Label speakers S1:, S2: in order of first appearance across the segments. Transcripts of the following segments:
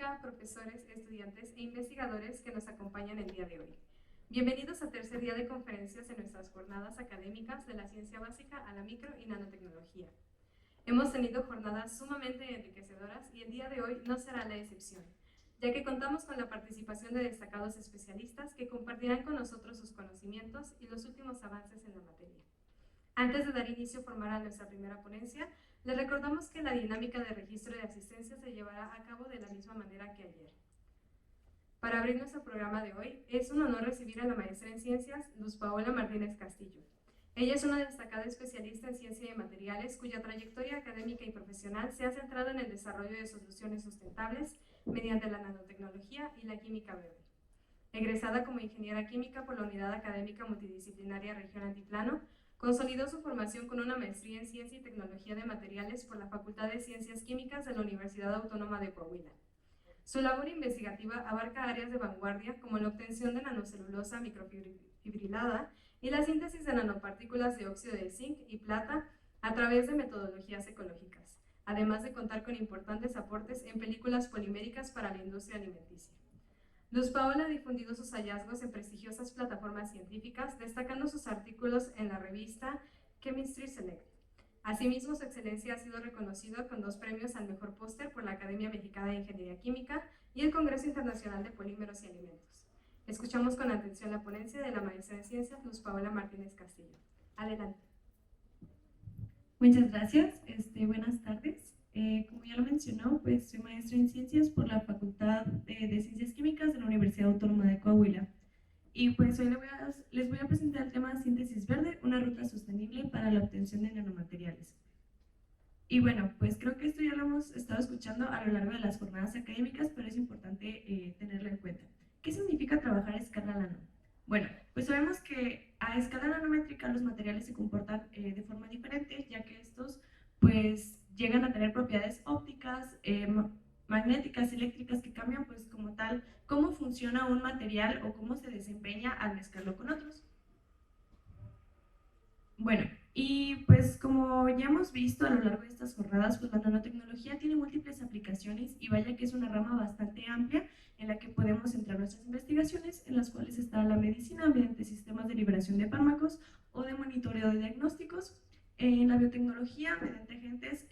S1: Hola, profesores, estudiantes e investigadores que nos acompañan el día de hoy. Bienvenidos al tercer día de conferencias en nuestras jornadas académicas de la ciencia básica a la micro y nanotecnología. Hemos tenido jornadas sumamente enriquecedoras y el día de hoy no será la excepción, ya que contamos con la participación de destacados especialistas que compartirán con nosotros sus conocimientos y los últimos avances en la materia. Antes de dar inicio formal a nuestra primera ponencia, les recordamos que la dinámica de registro de asistencia se llevará a cabo de la misma manera que ayer. Para abrir nuestro programa de hoy, es un honor recibir a la maestra en Ciencias, Luz Paola Martínez Castillo. Ella es una destacada especialista en ciencia de materiales cuya trayectoria académica y profesional se ha centrado en el desarrollo de soluciones sustentables mediante la nanotecnología y la química verde. Egresada como ingeniera química por la Unidad Académica Multidisciplinaria Región Altiplano, consolidó su formación con una maestría en Ciencia y Tecnología de Materiales por la Facultad de Ciencias Químicas de la Universidad Autónoma de Coahuila. Su labor investigativa abarca áreas de vanguardia como la obtención de nanocelulosa microfibrilada y la síntesis de nanopartículas de óxido de zinc y plata a través de metodologías ecológicas, además de contar con importantes aportes en películas poliméricas para la industria alimenticia. Luz Paola ha difundido sus hallazgos en prestigiosas plataformas científicas, destacando sus artículos en la revista Chemistry Select. Asimismo, su excelencia ha sido reconocida con 2 premios al mejor póster por la Academia Mexicana de Ingeniería Química y el Congreso Internacional de Polímeros y Alimentos. Escuchamos con atención la ponencia de la maestra en Ciencias, Luz Paola Martínez Castillo. Adelante.
S2: Muchas gracias. Buenas tardes. Como ya lo mencionó, pues soy maestra en Ciencias por la Facultad de Ciencias Químicas de la Universidad Autónoma de Coahuila. Y pues hoy les voy a presentar el tema Síntesis Verde, una ruta sostenible para la obtención de nanomateriales. Y bueno, pues creo que esto ya lo hemos estado escuchando a lo largo de las jornadas académicas, pero es importante tenerlo en cuenta. ¿Qué significa trabajar a escala nano? Bueno, pues sabemos que a escala nanométrica los materiales se comportan de forma diferente, ya que estos pues llegan a tener propiedades ópticas, magnéticas, eléctricas, que cambian pues como tal cómo funciona un material o cómo se desempeña al mezclarlo con otros. Bueno, y pues como ya hemos visto a lo largo de estas jornadas, pues la nanotecnología tiene múltiples aplicaciones y vaya que es una rama bastante amplia en la que podemos centrar nuestras investigaciones, en las cuales está la medicina mediante sistemas de liberación de fármacos o de monitoreo de diagnósticos, en la biotecnología mediante agentes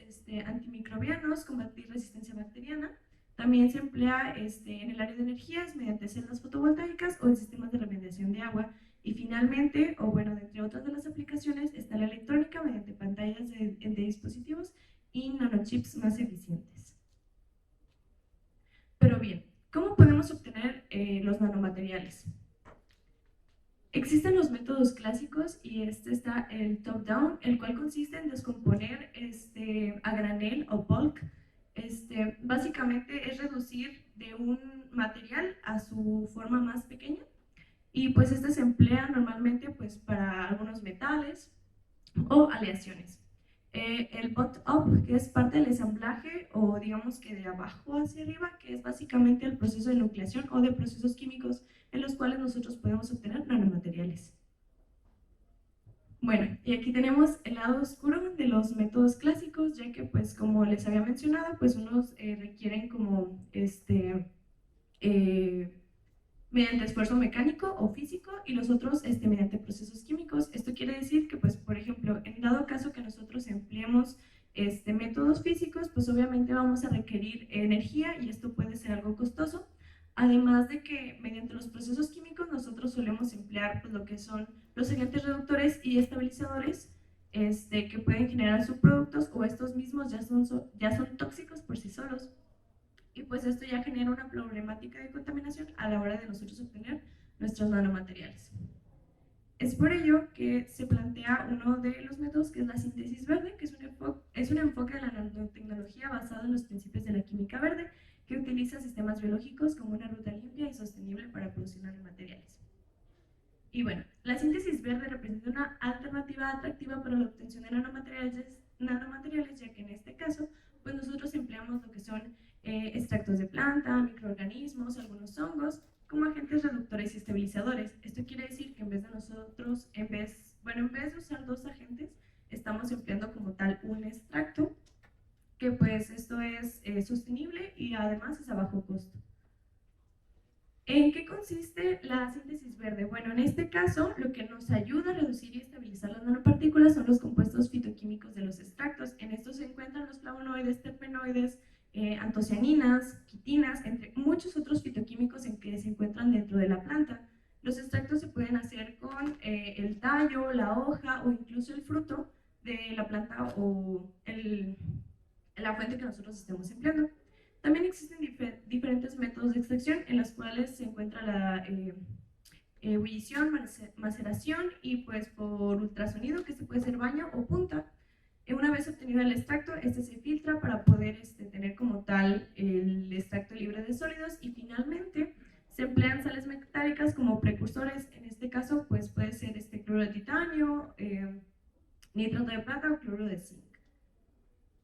S2: antimicrobianos, combatir resistencia bacteriana. También se emplea en el área de energías mediante celdas fotovoltaicas o en sistemas de remediación de agua. Y finalmente, o bueno, entre otras de las aplicaciones, está la electrónica mediante pantallas de dispositivos y nanochips más eficientes. Pero bien, ¿cómo podemos obtener los nanomateriales? Existen los métodos clásicos y este está el top-down, el cual consiste en descomponer a granel o bulk. Básicamente es reducir de un material a su forma más pequeña, y pues se emplea normalmente pues para algunos metales o aleaciones. El bottom-up, que es parte del ensamblaje, o digamos que de abajo hacia arriba, que es básicamente el proceso de nucleación o de procesos químicos en los cuales nosotros podemos obtener nanomateriales. Bueno, y aquí tenemos el lado oscuro de los métodos clásicos, ya que pues como les había mencionado, pues unos requieren como mediante esfuerzo mecánico o físico y los otros mediante procesos químicos. Esto quiere decir que, pues, por ejemplo, en dado caso que nosotros empleemos métodos físicos, pues obviamente vamos a requerir energía y esto puede ser algo costoso. Además de que mediante los procesos químicos nosotros solemos emplear pues, lo que son los agentes reductores y estabilizadores que pueden generar subproductos, o estos mismos ya son tóxicos por sí solos. Y pues esto ya genera una problemática de contaminación a la hora de nosotros obtener nuestros nanomateriales. Es por ello que se plantea uno de los métodos, que es la síntesis verde, que es un enfoque de la nanotecnología basado en los principios de la química verde, que utiliza sistemas biológicos como una ruta limpia y sostenible para producir nanomateriales. Y bueno, la síntesis verde representa una alternativa atractiva para la obtención de nanomateriales, ya que en este caso, pues nosotros empleamos lo que son extractos de planta, microorganismos, algunos hongos, como agentes reductores y estabilizadores. Esto quiere decir que en vez de usar 2 agentes, estamos empleando como tal un extracto que pues esto es sostenible y además es a bajo costo. ¿En qué consiste la síntesis verde? Bueno, en este caso, lo que nos ayuda a reducir y estabilizar las nanopartículas son los compuestos fitoquímicos de los extractos. En estos se encuentran los flavonoides, terpenoides, antocianinas, quitinas, entre muchos otros fitoquímicos en que se encuentran dentro de la planta. Los extractos se pueden hacer con el tallo, la hoja o incluso el fruto de la planta o la fuente que nosotros estemos empleando. También existen diferentes métodos de extracción en los cuales se encuentra la ebullición, maceración y pues por ultrasonido, que se puede hacer baño o punta. Una vez obtenido el extracto, este se filtra para poder tener como tal el extracto libre de sólidos y finalmente se emplean sales metálicas como precursores. En este caso pues puede ser cloro de titanio, nitrato de plata o cloro de zinc.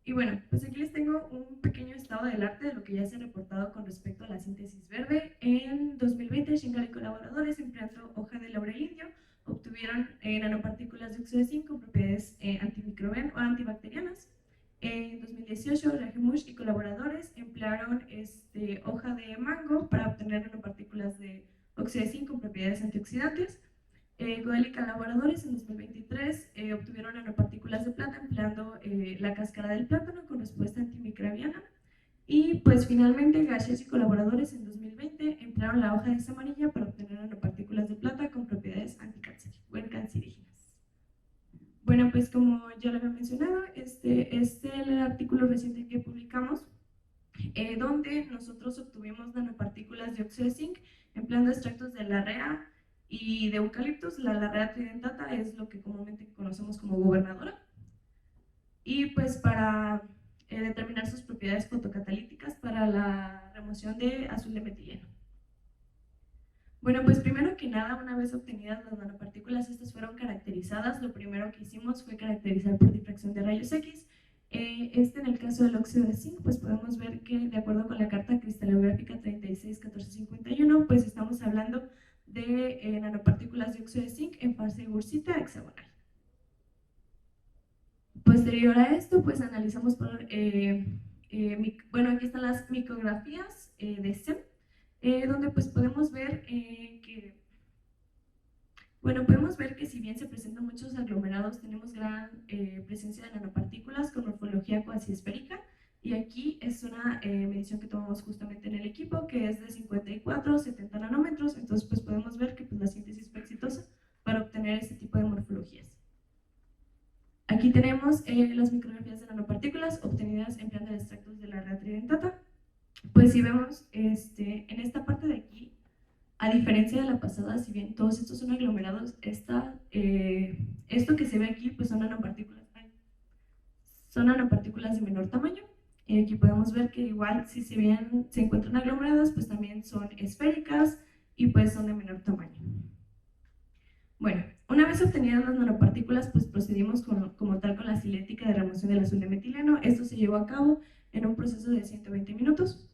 S2: Y bueno, pues aquí les tengo un pequeño estado del arte de lo que ya se ha reportado con respecto a la síntesis verde. En 2020, Shingal y colaboradores, empleando hoja de laurel indio, obtuvieron nanopartículas de óxido de zinc con propiedades antimicrobianas o antibacterianas. En 2018, Rajemush y colaboradores emplearon hoja de mango para obtener nanopartículas de óxido de zinc con propiedades antioxidantes. Goel y colaboradores en 2023 obtuvieron nanopartículas de plata empleando la cáscara del plátano con respuesta antimicrobiana. Y pues finalmente Garcés y colaboradores en 2020 emplearon la hoja de samarilla para obtener nanopartículas de plata con propiedades anticancerígenas. Bueno, pues como ya lo había mencionado, este es el artículo reciente que publicamos donde nosotros obtuvimos nanopartículas de óxido de zinc empleando extractos de la rea y de eucaliptus. La rea tridentata es lo que comúnmente conocemos como gobernadora. Y pues para determinar sus propiedades fotocatalíticas para la remoción de azul de metileno. Bueno, pues primero que nada, una vez obtenidas las nanopartículas, estas fueron caracterizadas. Lo primero que hicimos fue caracterizar por difracción de rayos X. En el caso del óxido de zinc, pues podemos ver que de acuerdo con la carta cristalográfica 361451, pues estamos hablando de nanopartículas de óxido de zinc en fase ursita hexagonal. Posterior a esto, pues analizamos por, bueno, aquí están las micrografías de SEM, donde pues podemos ver que si bien se presentan muchos aglomerados, tenemos gran presencia de nanopartículas con morfología cuasi esférica, y aquí es una medición que tomamos justamente en el equipo, que es de 54 70 nanómetros, entonces pues podemos ver que pues, la síntesis fue exitosa para obtener este tipo de morfologías. Aquí tenemos las micrografías de nanopartículas obtenidas empleando extractos de la rea tridentata. Pues si vemos en esta parte de aquí, a diferencia de la pasada, si bien todos estos son aglomerados, esto que se ve aquí pues son nanopartículas de menor tamaño. Y aquí podemos ver que igual si se encuentran aglomeradas, pues también son esféricas y pues son de menor tamaño. Bueno, una vez obtenidas las nanopartículas, pues procedimos como tal con la cinética de remoción del azul de metileno. Esto se llevó a cabo en un proceso de 120 minutos.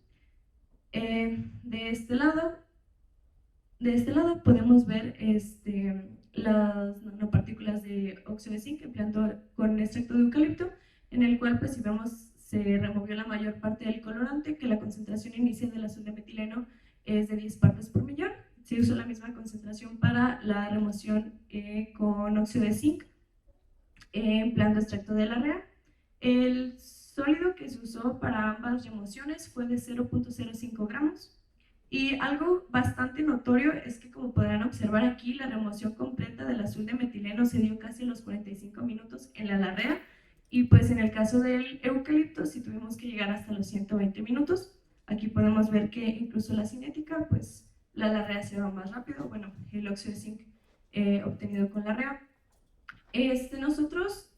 S2: De este lado podemos ver las nanopartículas de óxido de zinc empleando con extracto de eucalipto, en el cual pues si vemos se removió la mayor parte del colorante, que la concentración inicial del azul de metileno es de 10 partes por millón. Se usó la misma concentración para la remoción con óxido de zinc, empleando extracto de la rea. El sólido que se usó para ambas remociones fue de 0.05 gramos. Y algo bastante notorio es que, como podrán observar aquí, la remoción completa del azul de metileno se dio casi en los 45 minutos en la larrea, y pues en el caso del eucalipto sí tuvimos que llegar hasta los 120 minutos. Aquí podemos ver que incluso la cinética, pues la larrea se va más rápido, bueno, el óxido de zinc obtenido con larrea. Nosotros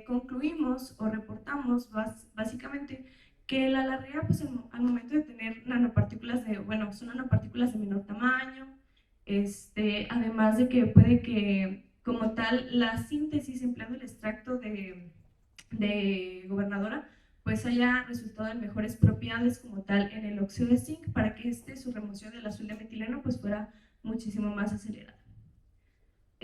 S2: concluimos o reportamos básicamente que la larrea, pues al momento de tener nanopartículas son nanopartículas de menor tamaño, además de que puede que como tal la síntesis empleando el extracto de gobernadora pues haya resultado en mejores propiedades como tal en el óxido de zinc para que su remoción del azul de metileno pues fuera muchísimo más acelerada.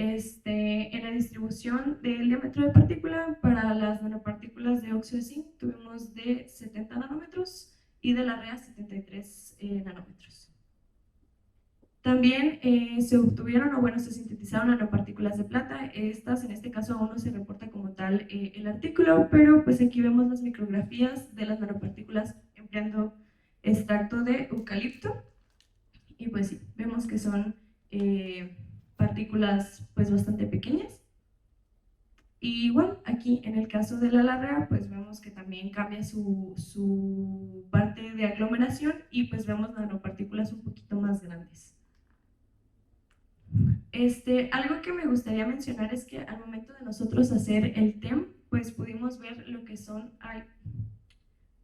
S2: En la distribución del diámetro de partícula, para las nanopartículas de óxido de zinc tuvimos de 70 nanómetros y de la REA 73 nanómetros. También se obtuvieron, o bueno, se sintetizaron nanopartículas de plata. Estas, en este caso, aún no se reporta como tal el artículo, pero pues aquí vemos las micrografías de las nanopartículas empleando extracto de eucalipto. Y pues sí, vemos que son partículas pues bastante pequeñas. Y igual, aquí en el caso de la larrea, pues vemos que también cambia su parte de aglomeración y pues vemos nanopartículas un poquito más grandes. Algo que me gustaría mencionar es que al momento de nosotros hacer el TEM, pues pudimos ver lo que son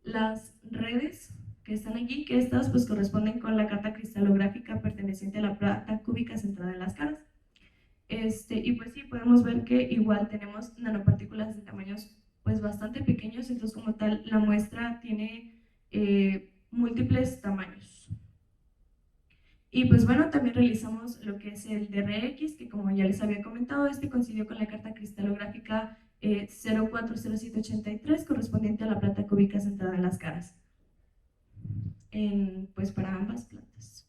S2: las redes que están aquí, que estas pues corresponden con la carta cristalográfica perteneciente a la plata cúbica centrada en las caras. Y pues sí, podemos ver que igual tenemos nanopartículas de tamaños pues bastante pequeños, entonces como tal la muestra tiene múltiples tamaños. Y pues bueno, también realizamos lo que es el DRX, que como ya les había comentado, coincidió con la carta cristalográfica 040783, correspondiente a la plata cúbica centrada en las caras, pues para ambas plantas.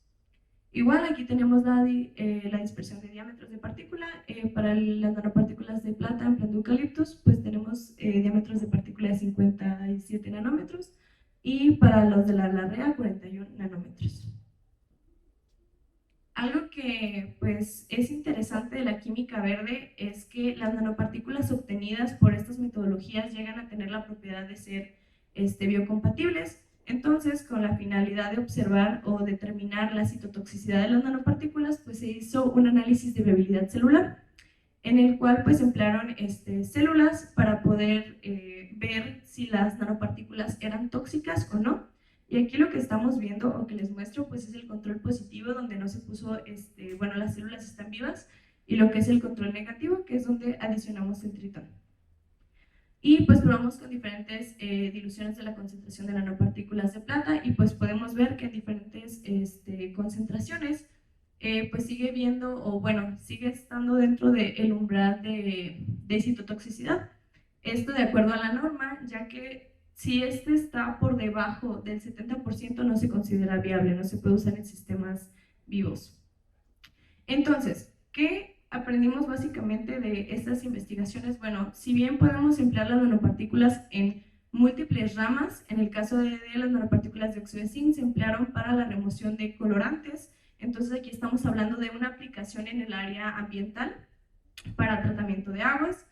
S2: Igual aquí tenemos la dispersión de diámetros de partícula. Para las nanopartículas de plata en plan de eucaliptus, pues tenemos diámetros de partícula de 57 nanómetros y para los de la larrea 41 nanómetros. Algo que pues es interesante de la química verde es que las nanopartículas obtenidas por estas metodologías llegan a tener la propiedad de ser biocompatibles. Entonces, con la finalidad de observar o determinar la citotoxicidad de las nanopartículas, pues se hizo un análisis de viabilidad celular, en el cual pues emplearon células para poder ver si las nanopartículas eran tóxicas o no. Y aquí lo que estamos viendo, o que les muestro, pues es el control positivo, donde no se puso, bueno, las células están vivas, y lo que es el control negativo, que es donde adicionamos el tritón. Y pues probamos con diferentes diluciones de la concentración de nanopartículas de plata, y pues podemos ver que en diferentes concentraciones, pues sigue viendo, o bueno, sigue estando dentro del umbral de citotoxicidad. Esto de acuerdo a la norma, ya que si está por debajo del 70% no se considera viable, no se puede usar en sistemas vivos. Entonces, ¿qué aprendimos básicamente de estas investigaciones? Bueno, si bien podemos emplear las nanopartículas en múltiples ramas, en el caso de las nanopartículas de óxido de zinc se emplearon para la remoción de colorantes. Entonces aquí estamos hablando de una aplicación en el área ambiental para tratamiento de aguas.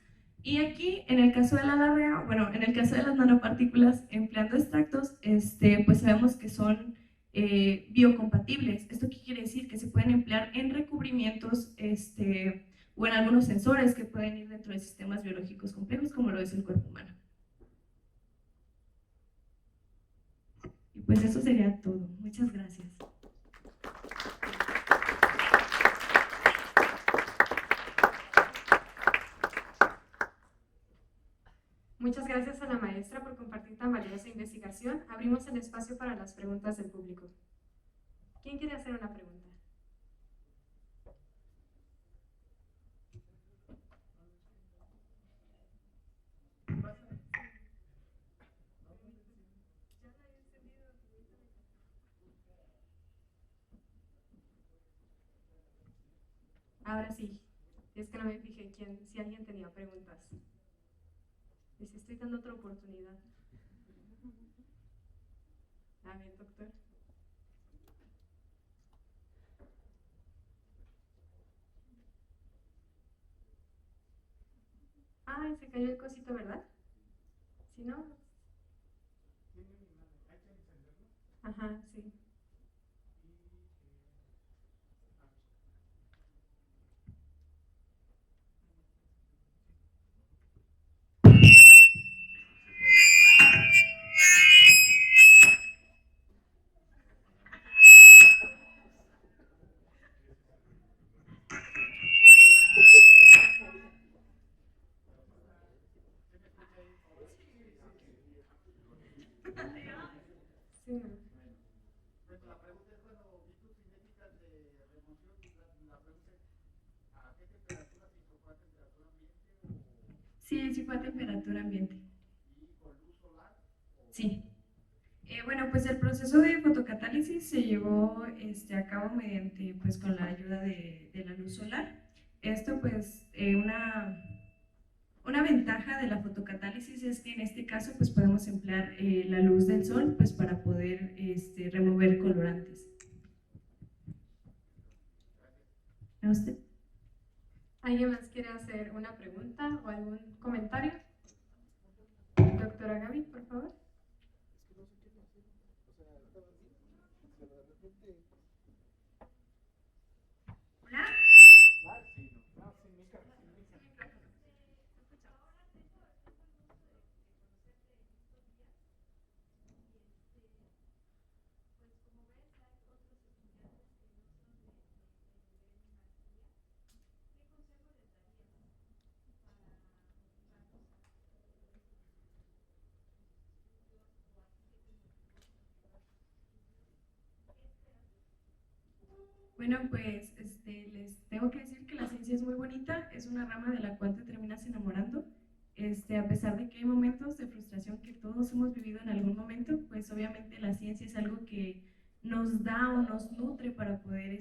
S2: Y aquí, en el caso de la larrea, bueno, en el caso de las nanopartículas empleando extractos, pues sabemos que son biocompatibles. ¿Esto qué quiere decir? Que se pueden emplear en recubrimientos o en algunos sensores que pueden ir dentro de sistemas biológicos complejos, como lo es el cuerpo humano. Y pues eso sería todo. Muchas gracias.
S1: Muchas gracias a la maestra por compartir tan valiosa investigación. Abrimos el espacio para las preguntas del público. ¿Quién quiere hacer una pregunta? Ahora sí, es que no me fijé si alguien tenía preguntas. Les estoy dando otra oportunidad. A ver, doctor. Ah, se cayó el cosito, ¿verdad? Si no. Ajá, sí. Sí, no.
S3: La pregunta es, bueno, vi tus cinéticas de remoción y la pregunta es, ¿a qué temperatura fue a temperatura ambiente
S2: Sí, sí fue a temperatura ambiente.
S3: y con luz solar?
S2: Sí. Bueno, pues el proceso de fotocatálisis se llevó a cabo mediante, pues con la ayuda de la luz solar. Esto pues una ventaja de la fotocatálisis es que en este caso pues podemos emplear la luz del sol pues para poder remover colorantes. ¿A usted?
S1: ¿Alguien más quiere hacer una pregunta o algún comentario? Doctora Gaby, por favor.
S3: Es que no sé qué hacer. O sea, de repente.
S2: Hola.
S3: Sí, no, sin micro, sin micro.
S2: Bueno, pues les tengo que decir que la ciencia es muy bonita, es una rama de la cual te terminas enamorando. A pesar de que hay momentos de frustración que todos hemos vivido en algún momento, pues obviamente la ciencia es algo que nos da o nos nutre para poder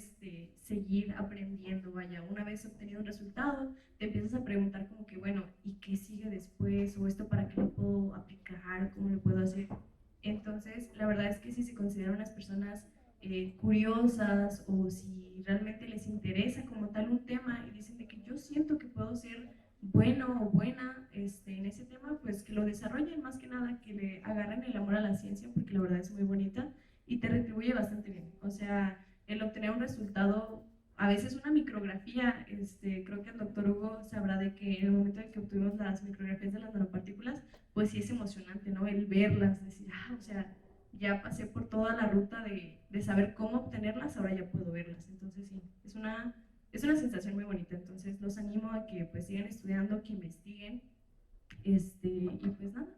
S2: seguir aprendiendo. Vaya, una vez obtenido un resultado, te empiezas a preguntar como que, bueno, ¿y qué sigue después? ¿O esto para qué lo puedo aplicar? ¿Cómo lo puedo hacer? Entonces, la verdad es que si se consideran unas personas curiosas o si realmente les interesa como tal un tema y dicen de que yo siento que puedo ser bueno o buena en ese tema, pues que lo desarrollen, más que nada que le agarren el amor a la ciencia, porque la verdad es muy bonita y te retribuye bastante bien. O sea, el obtener un resultado, a veces una micrografía, creo que el doctor Hugo sabrá de que en el momento en que obtuvimos las micrografías de las nanopartículas, pues sí es emocionante, ¿no? El verlas, decir, o sea, ya pasé por toda la ruta de saber cómo obtenerlas, ahora ya puedo verlas. Entonces sí, es una sensación muy bonita. Entonces los animo a que pues sigan estudiando, que investiguen, y pues nada,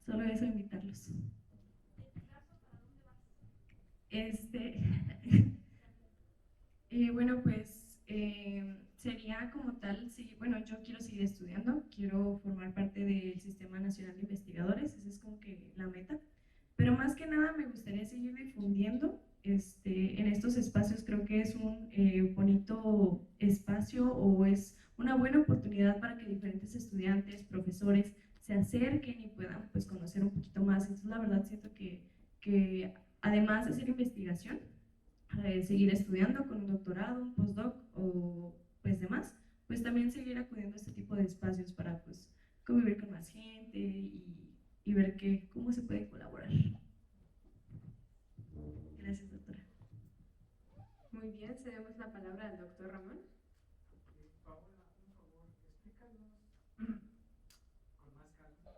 S2: solo eso, invitarlos. Este, bueno, pues sería como tal, sí, bueno, yo quiero seguir estudiando, quiero formar parte del Sistema Nacional de Investigadores, esa es como que la meta. Pero más que nada me gustaría seguir difundiendo en estos espacios. Creo que es un bonito espacio o es una buena oportunidad para que diferentes estudiantes, profesores se acerquen y puedan pues conocer un poquito más. Entonces la verdad siento que además de hacer investigación, seguir estudiando con un doctorado, un postdoc o pues demás, pues también seguir acudiendo a este tipo de espacios para pues convivir con más gente y ver cómo se puede colaborar. Gracias, doctora.
S1: Muy bien, cedemos la palabra al doctor Ramón.
S3: Paola, un favor, explícanos con más calma.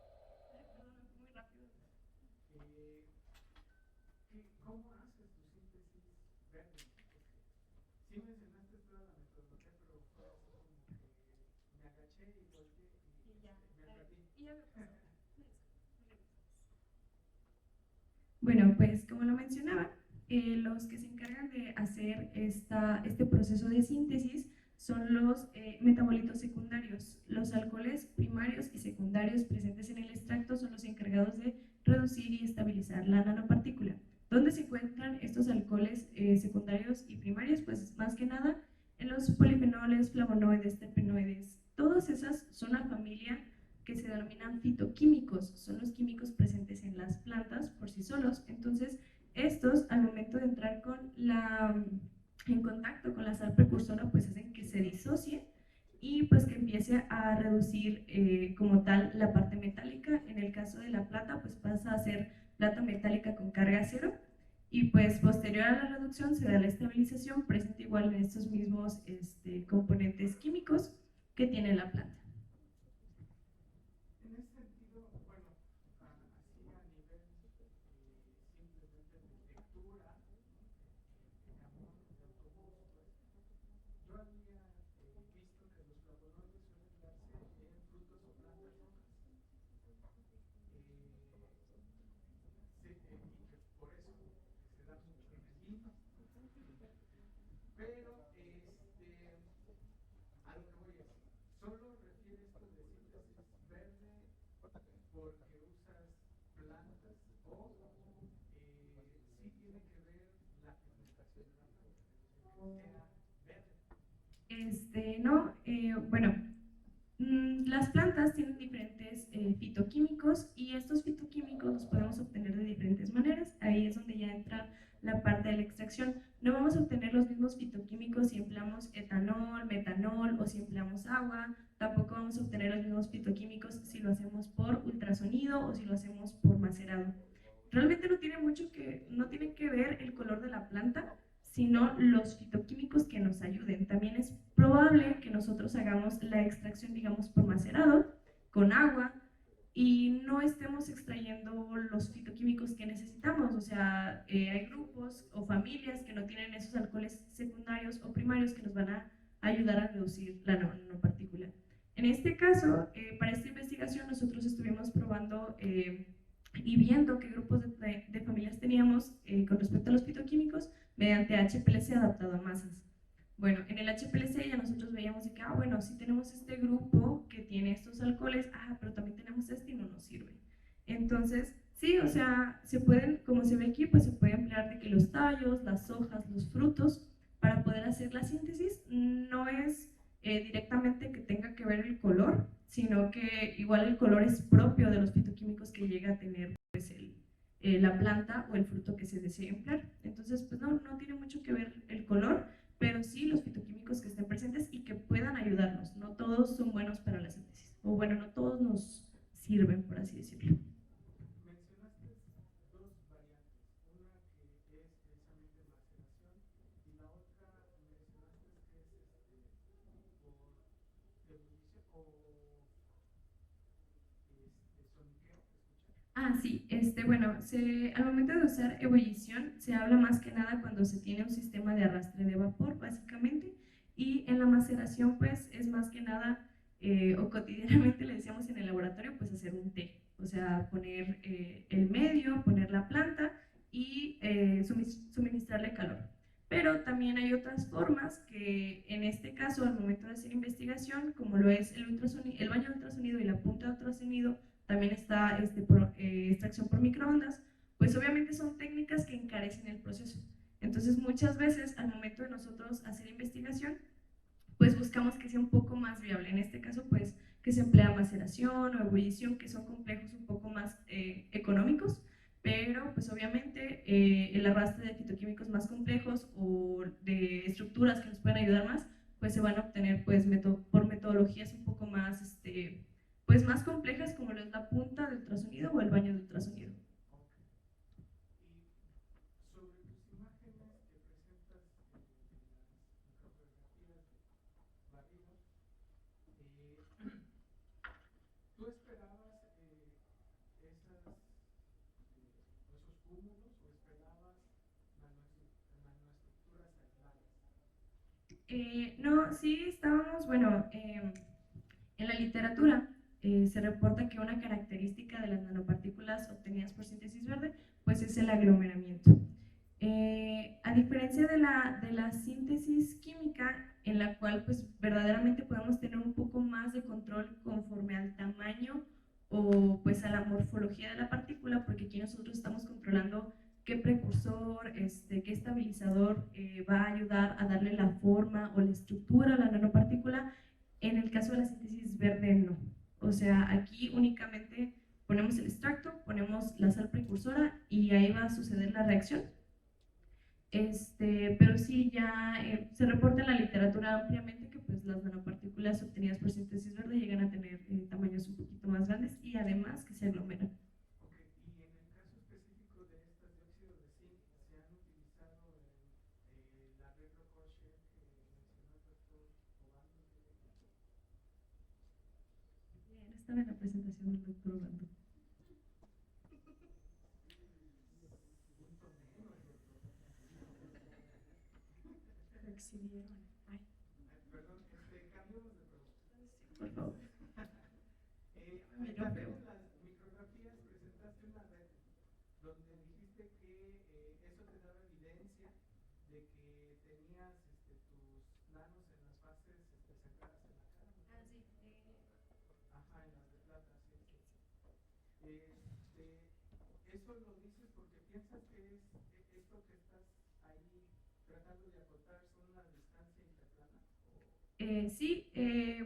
S2: Muy rápido.
S3: ¿Cómo haces tu síntesis verde? Porque sí mencionaste toda la metodología, pero fue así como que me agaché y volteé y
S2: ya,
S3: me perdí.
S2: y ya me pasó. Bueno, pues como lo mencionaba, los que se encargan de hacer este proceso de síntesis son los metabolitos secundarios. Los alcoholes primarios y secundarios presentes en el extracto son los encargados de reducir y estabilizar la nanopartícula. ¿Dónde se encuentran estos alcoholes secundarios y primarios? Pues más que nada en los polifenoles, flavonoides, terpenoides. Todas esas son una familia que se denominan fitoquímicos, son los químicos presentes en las plantas por sí solos. Entonces, estos al momento de entrar en contacto con la sal precursora, pues hacen que se disocie y pues que empiece a reducir como tal la parte metálica. En el caso de la plata, pues pasa a ser plata metálica con carga cero y pues posterior a la reducción se da la estabilización presente igual en estos mismos componentes químicos que tiene la planta.
S3: En ese sentido, bueno, así a nivel simplemente de lectura, de camión, de autobús, pues, yo había visto que los flavonoides suelen darse en frutos o plantas rojas. Y que por eso se da mucho en el vino. Pero a lo que voy es, son sea verde.
S2: No, bueno, las plantas tienen diferentes fitoquímicos y estos fitoquímicos los podemos obtener de diferentes maneras. Ahí es donde ya entra la parte de la extracción. No vamos a obtener los mismos fitoquímicos si empleamos etanol, metanol o si empleamos agua. Tampoco vamos a obtener los mismos fitoquímicos si lo hacemos por ultrasonido o si lo hacemos por macerado. Realmente no tiene que ver el color de la planta, sino los fitoquímicos que nos ayuden. También es probable que nosotros hagamos la extracción, digamos, por macerado, con agua, y no estemos extrayendo los fitoquímicos que necesitamos. O sea, hay grupos o familias que no tienen esos alcoholes secundarios o primarios que nos van a ayudar a reducir la nanopartícula. En este caso, para esta investigación nosotros estuvimos probando y viendo qué grupos de familias teníamos con respecto a los fitoquímicos mediante HPLC adaptado a masas. Bueno, en el HPLC ya nosotros veíamos de que, bueno, sí tenemos este grupo que tiene estos alcoholes, pero también tenemos este y no nos sirve. Entonces, sí, o sea, se pueden, como se ve aquí, pues se puede emplear de que los tallos, las hojas, los frutos, para poder hacer la síntesis. No es directamente que tenga que ver el color, sino que igual el color es propio de los fitoquímicos que llega a tener pues, la planta o el fruto que se desee emplear. Entonces, pues no tiene mucho que ver el color, pero sí los fitoquímicos que estén presentes y que puedan ayudarnos. No todos son buenos para la síntesis, o bueno, no todos nos sirven, por así decirlo.
S3: Mencionaste dos variantes, una que es precisamente maceración y la otra mencionaste que es por ebullición o soniqueo, ¿escuché?
S2: Sí, bueno, al momento de usar ebullición se habla más que nada cuando se tiene un sistema de arrastre de vapor, básicamente, y en la maceración, pues, es más que nada, o cotidianamente le decíamos en el laboratorio, pues, hacer un té, o sea, poner el medio, poner la planta y suministrarle calor. Pero también hay otras formas que, en este caso, al momento de hacer investigación, como lo es el baño de ultrasonido y la punta de ultrasonido, también está extracción por microondas, pues obviamente son técnicas que encarecen el proceso. Entonces muchas veces al momento de nosotros hacer investigación, pues buscamos que sea un poco más viable. En este caso, pues que se emplea maceración o ebullición, que son complejos un poco más económicos, pero pues obviamente el arrastre de fitoquímicos más complejos o de estructuras que nos pueden ayudar más, pues se van a obtener pues por metodologías un poco más pues más complejas, como lo es la punta de ultrasonido o el baño de ultrasonido.
S3: Y sobre tus imágenes que presentas en las microfotografías de barrido, ¿tú esperabas esos cúmulos o esperabas nanoestructuras aisladas?
S2: No, sí estábamos, bueno, en la literatura se reporta que una característica de las nanopartículas obtenidas por síntesis verde pues es el aglomeramiento. A diferencia de la síntesis química, en la cual pues verdaderamente podemos tener un poco más de control conforme al tamaño o pues a la morfología de la partícula, porque aquí nosotros estamos controlando qué precursor, qué estabilizador va a ayudar a darle la forma o la estructura a la nanopartícula. En el caso de la síntesis verde, no. O sea, aquí únicamente ponemos el extracto, ponemos la sal precursora y ahí va a suceder la reacción. Pero sí ya se reporta en la literatura ampliamente que pues, las nanopartículas obtenidas por síntesis verde llegan a tener tamaños un poquito más grandes y además que se aglomeran.
S3: Okay. Y en el caso específico de estas dióxidos de zinc, ¿se han utilizado en la red Rocochet que mencionó el doctor Obando?
S2: Bien, estaba en la presentación del doctor Obando.
S1: Exhibieron. Ay.
S3: Perdón, cambiamos de pregunta.
S2: Por favor.
S3: También en las micrografías presentaste una red donde dijiste que eso te daba evidencia de que tenías tus nanos en las fases centradas en la cara, ¿no?
S2: Sí.
S3: Ajá, en las de plata, sí. Eso lo dices porque piensas que es esto que estás ahí tratando de acotar son
S2: Sí,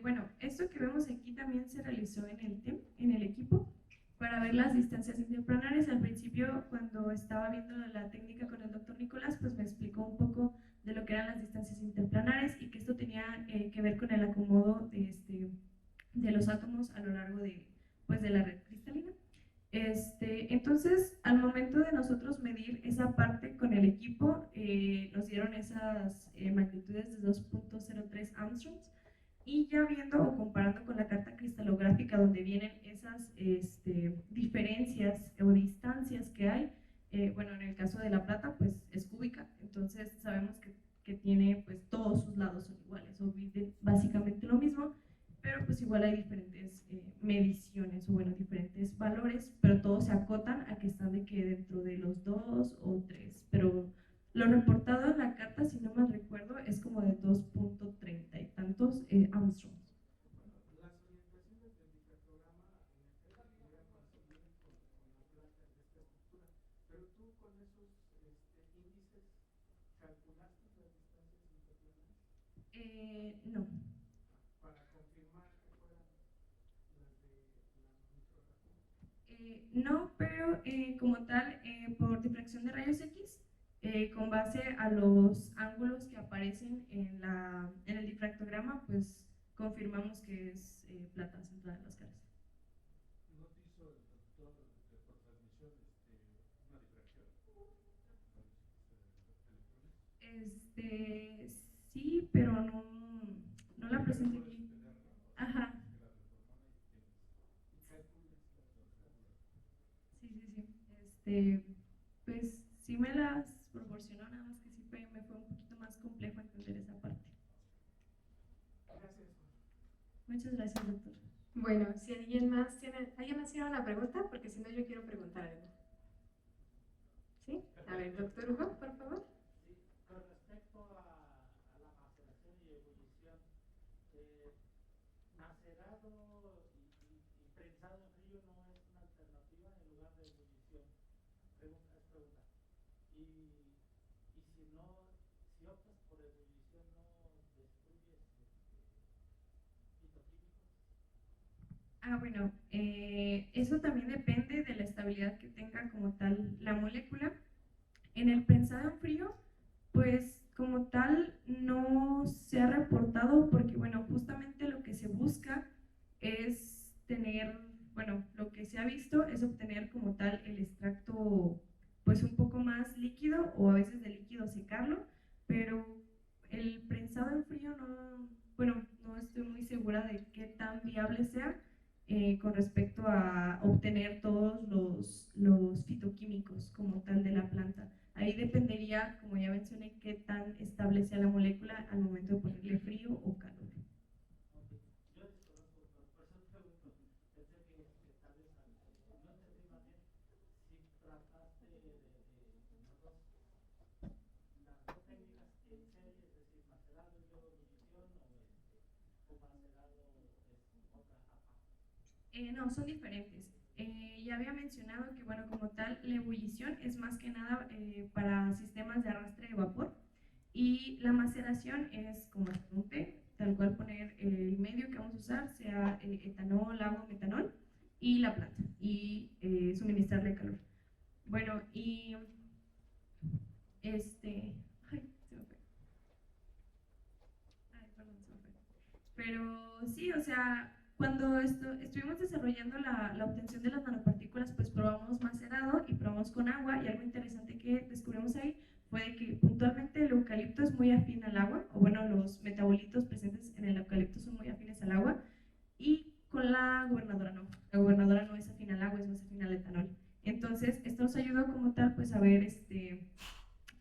S2: bueno, esto que vemos aquí también se realizó en el TEM, en el equipo, para ver las distancias interplanares. Al principio, cuando estaba viendo la técnica con el doctor Nicolás, pues me explicó un poco de lo que eran las distancias interplanares y que esto tenía que ver con el acomodo de los átomos a lo largo pues, de la red cristalina. Entonces, al momento de nosotros medir esa parte con el equipo, nos dieron esas magnitudes de 2.03 angstroms, y ya viendo o comparando con la carta cristalográfica donde vienen esas diferencias o distancias que hay, bueno, en el caso de la plata pues es cúbica, entonces sabemos que tiene pues todos sus lados son iguales o miden básicamente lo mismo, pero pues igual hay diferentes mediciones o bueno, diferentes valores, pero todos se acotan a que están de que dentro de los 2 o 3, pero lo reportado en la carta, si no mal recuerdo, es como de 2.30 y tantos angstroms.
S3: Las orientaciones del difractograma en efecto podrían coincidir con la planta de esta estructura, pero tú con esos índices calculaste las distancias interplanares
S2: No.
S3: para confirmar que fueran las de la micrografía.
S2: No, pero como tal, por difracción de rayos X, con base a los ángulos que aparecen en el difractograma, pues confirmamos que es plata centrada en las caras.
S4: ¿No te hizo el doctor por transmisión una difracción con electrones?
S2: Sí, pero no la presenté aquí. Ajá. Sí. Pues sí me las proporcionó, nada más que sí me fue un poquito más complejo entender esa parte.
S3: Gracias.
S2: Muchas gracias, doctor.
S1: Bueno, si alguien más tiene una pregunta, porque si no yo quiero preguntar algo. ¿Sí? A ver, doctor Hugo, por favor.
S5: Sí, con respecto a la maceración y ebullición, macerado y prensado en frío no es una alternativa en lugar de ebullición. Es pregunta. Y si optas por ebullición, ¿no destruyes fitoquímicos?
S2: Bueno, eso también depende de la estabilidad que tenga como tal la molécula. En el prensado en frío, pues como tal no se ha reportado porque, bueno, justamente lo que se busca es tener, bueno, lo que se ha visto es obtener como tal el extracto pues un poco más líquido o a veces de líquido secarlo, pero el prensado en frío no estoy muy segura de qué tan viable sea con respecto a obtener todos los fitoquímicos como tal de la planta. Ahí dependería, como ya mencioné, qué tan estable sea la molécula al momento de ponerle frío o calor.
S5: Yo desconozco, por eso pregunto, pensé que tal vez no entendí más bien si trataste las dos técnicas en serie, es decir, macerado y luego ebullición o macerado es otra aparte.
S2: No, son diferentes. Ya había mencionado que, bueno, como tal, la ebullición es más que nada para sistemas de arrastre de vapor y la maceración es como un té, tal cual poner el medio que vamos a usar, sea etanol, agua, metanol y la planta y suministrarle calor. Bueno, y ay, se me fue. Ay, perdón, se me fue. Pero sí, o sea, cuando estuvimos desarrollando la obtención de las nanopartículas, pues probamos macerado y probamos con agua, y algo interesante que descubrimos ahí fue de que puntualmente el eucalipto es muy afín al agua, o bueno, los metabolitos presentes en el eucalipto son muy afines al agua, y con la gobernadora no. La gobernadora no es afín al agua, es más afín al etanol. Entonces, esto nos ayudó como tal pues a ver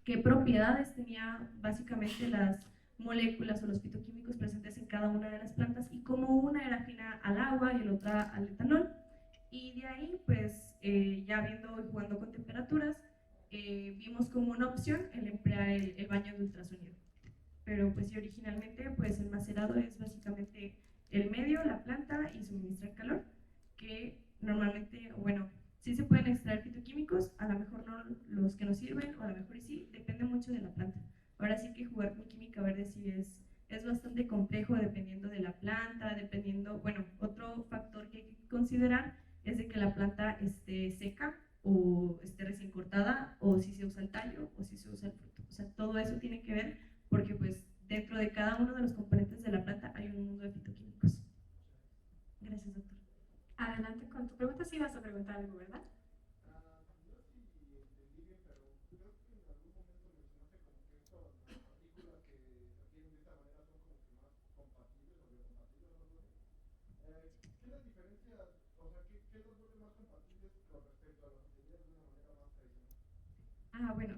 S2: qué propiedades tenía básicamente las moléculas o los fitoquímicos presentes en cada una de las plantas y cómo una era afina al agua y la otra al etanol. Y de ahí, pues, ya viendo y jugando con temperaturas, vimos como una opción el emplear el baño de ultrasonido. Pero pues sí, originalmente, pues el macerado es básicamente el medio, la planta y suministrar calor, que normalmente, bueno, sí se pueden extraer fitoquímicos, a lo mejor no los que nos sirven, o a lo mejor sí, depende mucho de la planta. Ahora sí que jugar con química verde sí es bastante complejo. complejo dependiendo de la planta, dependiendo, bueno, otro factor que hay que considerar es de que la planta esté seca o esté recién cortada, o si se usa el tallo o si se usa el fruto. O sea, todo eso tiene que ver porque pues dentro de cada uno de los componentes de la planta hay un mundo de fitoquímicos. Gracias, doctor.
S1: Adelante con tu pregunta, sí vas a preguntar algo, ¿verdad?
S4: No sé si entendí bien, pero creo que en algún momento mencionaste como que estas partículas que se adquieren de esta manera son como que más compatibles o biocompatibles o algo así. ¿Qué las diferencia, o sea, qué los vuelve más compatibles con respecto a las obtenidas de una manera más tradicional?
S2: Bueno,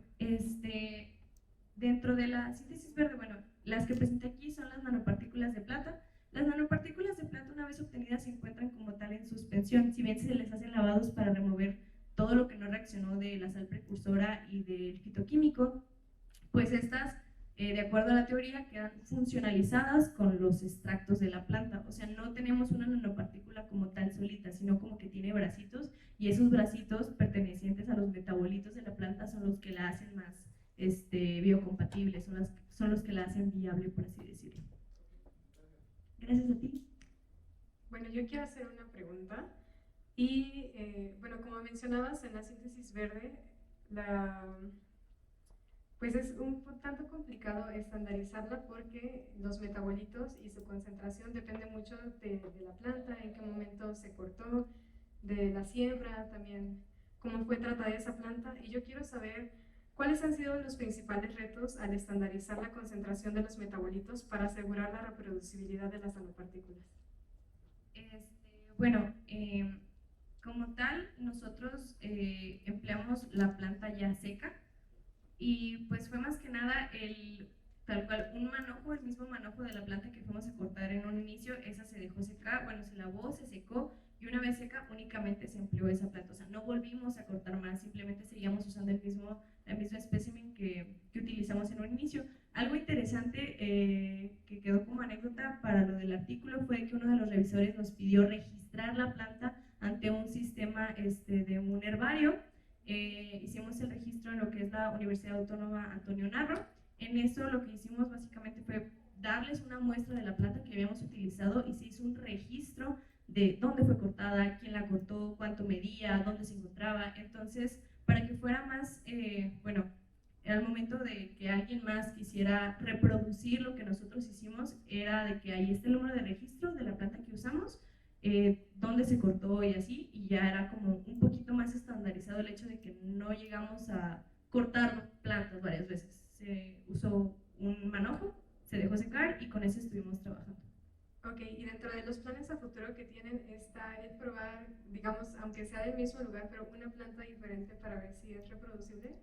S2: dentro de la síntesis verde, bueno, las que presenté aquí son las nanopartículas de plata. Las nanopartículas de plata, una vez obtenidas, se encuentran como tal en suspensión. Si bien se les hacen lavados para remover todo lo que no reaccionó de la sal precursora y del fitoquímico, pues estas, de acuerdo a la teoría, quedan funcionalizadas con los extractos de la planta. O sea, no tenemos una nanopartícula como tal solita, sino como que tiene bracitos, y esos bracitos pertenecientes a los metabolitos de la planta son los que la hacen más biocompatible, son los que la hacen viable, por así decirlo. Gracias a ti.
S1: Bueno, yo quiero hacer una pregunta y, bueno, como mencionabas en la síntesis verde, pues es un tanto complicado estandarizarla porque los metabolitos y su concentración depende mucho de la planta, en qué momento se cortó, de la siembra, también cómo fue tratada esa planta. Y yo quiero saber cuáles han sido los principales retos al estandarizar la concentración de los metabolitos para asegurar la reproducibilidad de las nanopartículas.
S2: Bueno, como tal, nosotros empleamos la planta ya seca, y pues fue más que nada tal cual un manojo, el mismo manojo de la planta que fuimos a cortar en un inicio. Esa se dejó secar, bueno, se lavó, se secó, y una vez seca únicamente se empleó esa planta. O sea, no volvimos a cortar más, simplemente seguíamos usando la misma espécimen que utilizamos en un inicio. Algo interesante que quedó como anécdota para lo del artículo fue que uno de los revisores nos pidió registrar la planta ante un sistema de un herbario. Hicimos el registro en lo que es la Universidad Autónoma Antonio Narro. En eso lo que hicimos básicamente fue darles una muestra de la planta que habíamos utilizado, y se hizo un registro de dónde fue cortada, quién la cortó, cuánto medía, dónde se encontraba. Entonces, para que fuera más, bueno, al momento de que alguien más quisiera reproducir lo que nosotros hicimos, era de que ahí está el número de registro de la planta que usamos, dónde se cortó y así, y ya era como un poquito más estandarizado el hecho de que no llegamos a cortar plantas varias veces. Se usó un manojo, se dejó secar y con ese estuvimos trabajando.
S1: Ok, y dentro de los planes a futuro que tienen está el probar, digamos, aunque sea del mismo lugar, pero una planta diferente para ver si es reproducible.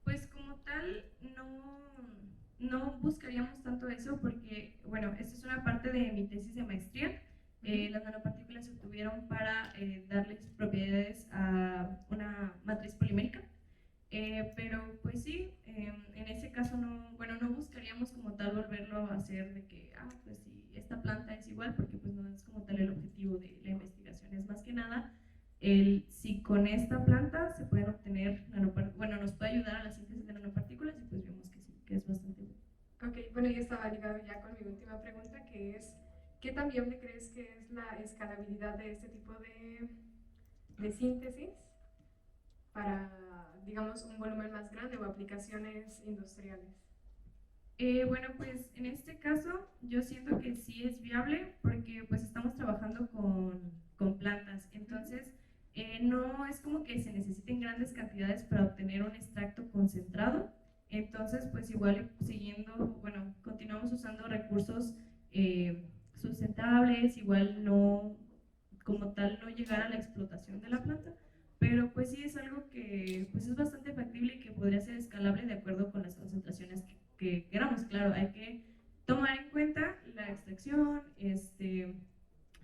S2: Pues como tal, no buscaríamos tanto eso porque, bueno, esta es una parte de mi tesis de maestría. Las nanopartículas se obtuvieron para darles propiedades a una matriz polimérica, pero pues sí, en ese caso no buscaríamos como tal volverlo a hacer de que, pues sí, esta planta es igual, porque pues no es como tal el objetivo de la investigación. Es más que nada si con esta planta se pueden obtener nos puede ayudar a la síntesis de nanopartículas, y pues vemos que sí, que es bastante bueno.
S1: Ok, bueno, y estaba ligado ya con mi última pregunta, que es, ¿qué tan viable crees que es la escalabilidad de este tipo de síntesis para, digamos, un volumen más grande o aplicaciones industriales?
S2: Bueno, pues en este caso yo siento que sí es viable porque pues estamos trabajando con plantas. Entonces no es como que se necesiten grandes cantidades para obtener un extracto concentrado. Entonces pues igual continuamos usando recursos sustentables, igual no como tal no llegar a la explotación de la planta, pero pues sí es algo que pues es bastante factible y que podría ser escalable de acuerdo con las concentraciones que queramos. Claro, hay que tomar en cuenta la extracción,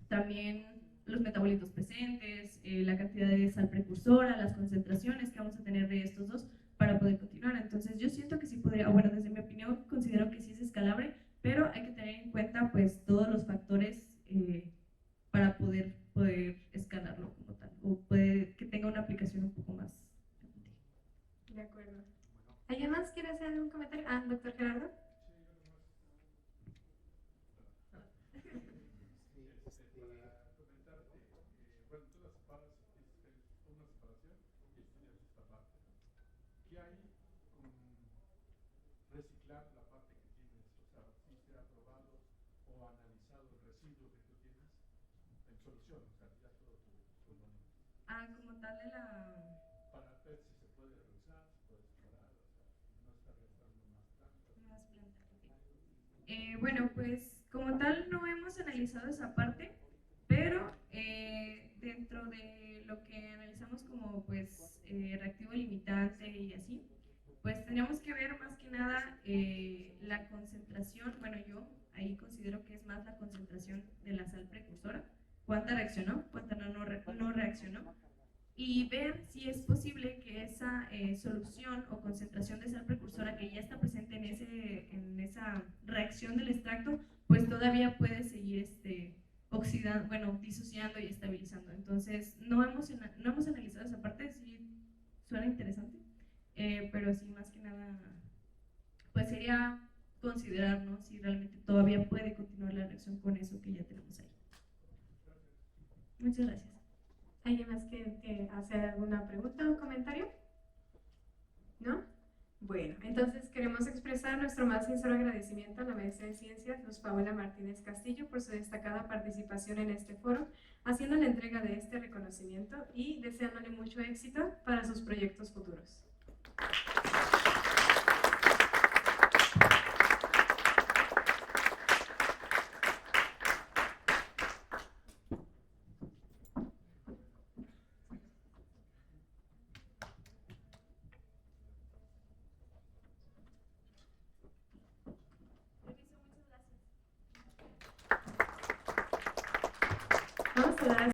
S2: también los metabolitos presentes, la cantidad de sal precursora, las concentraciones que vamos a tener de estos dos para poder continuar. Entonces yo siento que sí podría, bueno, desde mi opinión considero que sí es escalable, pero hay que tener en cuenta pues todos los factores para poder escalarlo como tal, o puede que tenga una aplicación un poco más grande.
S1: De acuerdo. ¿Alguien más quiere hacer algún comentario? Doctor Gerardo.
S6: reciclar la parte que tienes, o sea, si se ha probado o analizado el residuo que tú tienes en solución, o sea, ya todo tu nómina.
S2: Como tal de la...
S6: Para ver si se puede reusar, si puede separar, o sea, no estar gastando más planta.
S2: Más planta, ok. Bueno, pues como tal no hemos analizado esa parte, pero dentro de lo que analizamos como pues reactivo limitante y así, pues tenemos que ver más que nada la concentración, bueno yo ahí considero que es más la concentración de la sal precursora, cuánta reaccionó, cuánta no reaccionó, y ver si es posible que esa solución o concentración de sal precursora que ya está presente en esa reacción del extracto, pues todavía puede seguir oxidando, bueno, disociando y estabilizando. Entonces, no hemos analizado esa parte, sí suena interesante, pero sí, más que nada, pues sería considerar, ¿no?, si realmente todavía puede continuar la reacción con eso que ya tenemos ahí. Muchas gracias.
S1: ¿Alguien más que hacer alguna pregunta o comentario? ¿No? Bueno, entonces queremos expresar nuestro más sincero agradecimiento a la maestra de Ciencias, Luz Paola Martínez Castillo, por su destacada participación en este foro, haciendo la entrega de este reconocimiento y deseándole mucho éxito para sus proyectos futuros. Vamos a dar